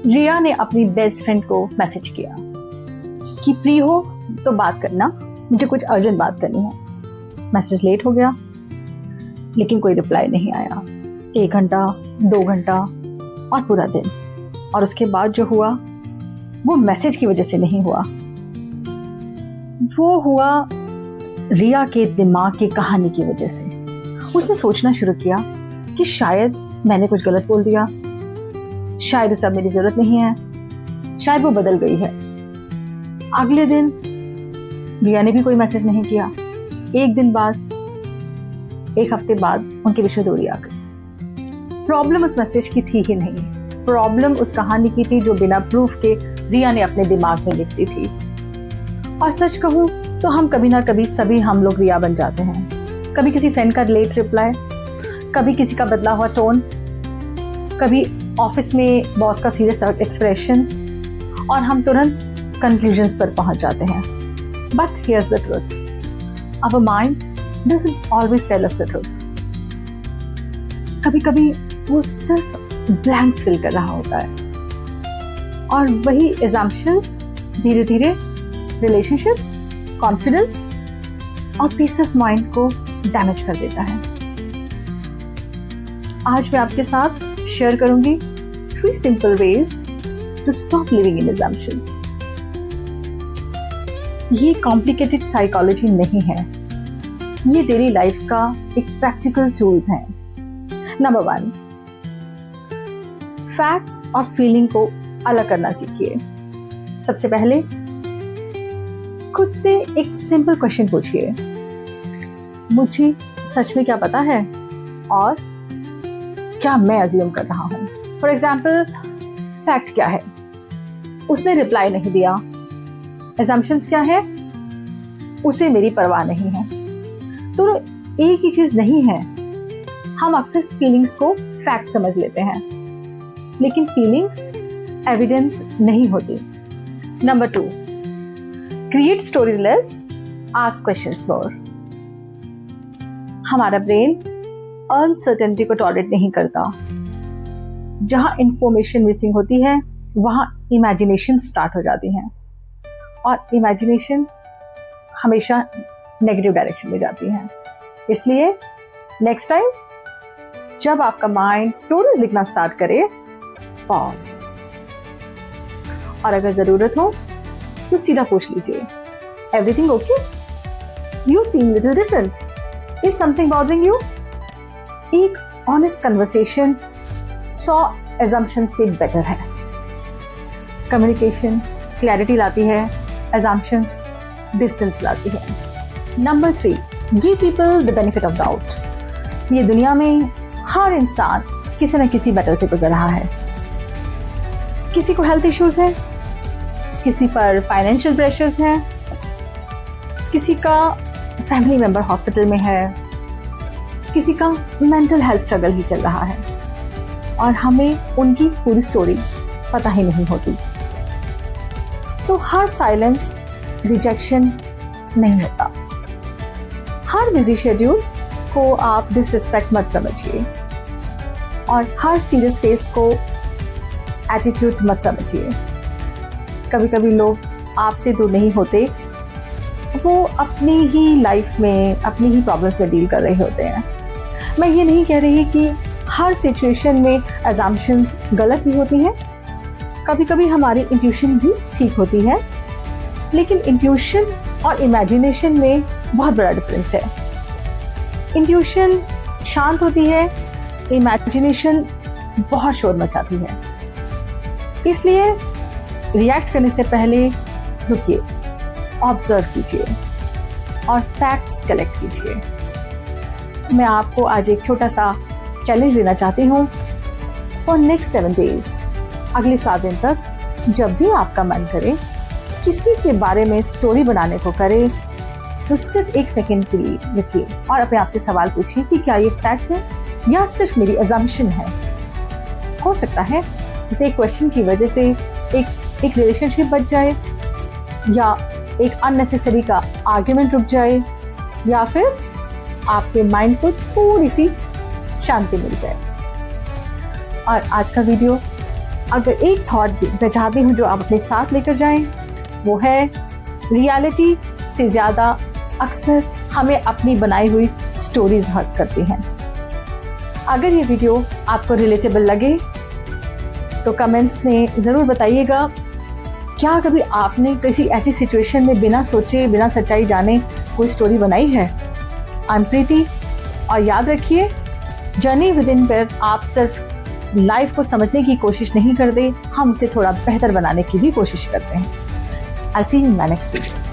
रिया ने अपनी best friend को मैसेज किया कि फ्री हो तो बात करना, मुझे कुछ अर्जेंट बात करनी है। मैसेज लेट हो गया लेकिन कोई रिप्लाई नहीं आया। 1 घंटा, 2 घंटा और पूरा दिन। और उसके बाद जो हुआ वो मैसेज की वजह से नहीं हुआ, वो हुआ रिया के दिमाग की कहानी की वजह से। उसने सोचना शुरू किया कि शायद मैंने कुछ गलत बोल दिया, शायद उसे अब मेरी जरूरत नहीं है, शायद वो बदल गई है। अगले दिन रिया ने भी कोई मैसेज नहीं किया। 1 दिन बाद, 1 हफ्ते बाद उनके बीच में दूरी आ गई। प्रॉब्लम उस मैसेज की थी ही नहीं, प्रॉब्लम उस कहानी की थी जो बिना प्रूफ के रिया ने अपने दिमाग में लिख दी थी। और सच कहूं तो हम कभी ना कभी सभी हम लोग रिया बन जाते हैं। कभी किसी फ्रेंड का लेट रिप्लाई, कभी किसी का बदला हुआ टोन, कभी ऑफिस में बॉस का सीरियस एक्सप्रेशन, और हम तुरंत कंक्लूजन्स पर पहुंच जाते हैं। But here's the truth, our mind doesn't always tell us the truth. कभी कभी वो सिर्फ ब्लैंक्स फिल कर रहा होता है, और वही assumptions धीरे धीरे रिलेशनशिप्स, कॉन्फिडेंस और पीस ऑफ माइंड को डैमेज कर देता है। आज मैं आपके साथ शेयर करूंगी 3 simple ways to stop living in assumptions। ये कॉम्प्लिकेटेड साइकोलॉजी नहीं है, ये डेली लाइफ का एक प्रैक्टिकल टूल्स हैं। नंबर 1, फैक्ट्स और फीलिंग को अलग करना सीखिए। सबसे पहले खुद से एक सिंपल क्वेश्चन पूछिए, मुझे सच में क्या पता है और क्या मैं अज्यूम कर रहा हूं। फॉर एग्जाम्पल, फैक्ट क्या है? उसने रिप्लाई नहीं दिया। assumptions क्या है? उसे मेरी परवाह नहीं है। दोनों एक ही चीज नहीं है। हम अक्सर फीलिंग्स को फैक्ट समझ लेते हैं, लेकिन फीलिंग्स एविडेंस नहीं होती। Number 2, create story less, ask questions मोर। हमारा ब्रेन अनसर्टेनिटी को टॉलरेट नहीं करता। जहां इंफॉर्मेशन मिसिंग होती है वहां इमेजिनेशन स्टार्ट हो जाती है, और इमेजिनेशन हमेशा नेगेटिव डायरेक्शन में जाती है। इसलिए नेक्स्ट टाइम जब आपका माइंड स्टोरीज लिखना स्टार्ट करे, पॉज, और अगर जरूरत हो तो सीधा पूछ लीजिए, everything okay? You seem little different, is something bothering you? एक ऑनेस्ट कन्वर्सेशन 100 assumption से बेटर है। कम्युनिकेशन क्लैरिटी लाती है, assumptions डिस्टेंस लाती है। Number 3, give people the benefit of doubt. ये दुनिया में हर इंसान किसी न किसी बैटल से गुजर रहा है। किसी को हेल्थ इश्यूज है, किसी पर फाइनेंशियल प्रेशर्स हैं, किसी का फैमिली मेंबर हॉस्पिटल में है, किसी का मेंटल हेल्थ स्ट्रगल ही चल रहा है, और हमें उनकी पूरी स्टोरी पता ही नहीं होती। तो हर साइलेंस रिजेक्शन नहीं होता। हर बिजी शेड्यूल को आप डिसरिस्पेक्ट मत समझिए, और हर सीरियस फेस को एटीट्यूड मत समझिए। कभी कभी लोग आपसे दूर नहीं होते, वो अपनी ही लाइफ में, अपनी ही प्रॉब्लम्स में डील कर रहे होते हैं। मैं ये नहीं कह रही कि हर सिचुएशन में assumptions गलत ही होती हैं। कभी कभी हमारी इंट्यूशन भी ठीक होती है, लेकिन इंट्यूशन और इमेजिनेशन में बहुत बड़ा डिफरेंस है। इंट्यूशन शांत होती है, इमेजिनेशन बहुत शोर मचाती है। इसलिए रिएक्ट करने से पहले रुकिए, ऑब्जर्व कीजिए और फैक्ट्स कलेक्ट कीजिए। मैं आपको आज एक छोटा सा चैलेंज देना चाहती हूँ। फॉर नेक्स्ट 7 डेज, अगले 7 दिन तक जब भी आपका मन करे किसी के बारे में स्टोरी बनाने को करे, तो सिर्फ 1 सेकेंड के लिए रुकिए और अपने आप से सवाल पूछिए कि क्या ये फैक्ट है या सिर्फ मेरी अजम्पशन है। हो सकता है उस एक क्वेश्चन की वजह से एक रिलेशनशिप बच जाए, या एक अननेसेसरी का आर्ग्यूमेंट रुक जाए, या फिर आपके माइंड को थोड़ी सी शांति मिल जाए। और आज का वीडियो अगर एक थॉट भी मैं चाहती हूँ जो आप अपने साथ लेकर जाएं, वो है रियलिटी से ज़्यादा अक्सर हमें अपनी बनाई हुई स्टोरीज हर्ट करती हैं। अगर ये वीडियो आपको रिलेटेबल लगे तो कमेंट्स में ज़रूर बताइएगा। क्या कभी आपने किसी ऐसी सिचुएशन में बिना सोचे, बिना सच्चाई जाने कोई स्टोरी बनाई है? आई एम प्रीति, और याद रखिए, जर्नी विद इन पर आप सिर्फ लाइफ को समझने की कोशिश नहीं करते, हम उसे थोड़ा बेहतर बनाने की भी कोशिश करते हैं। I see you in my next video.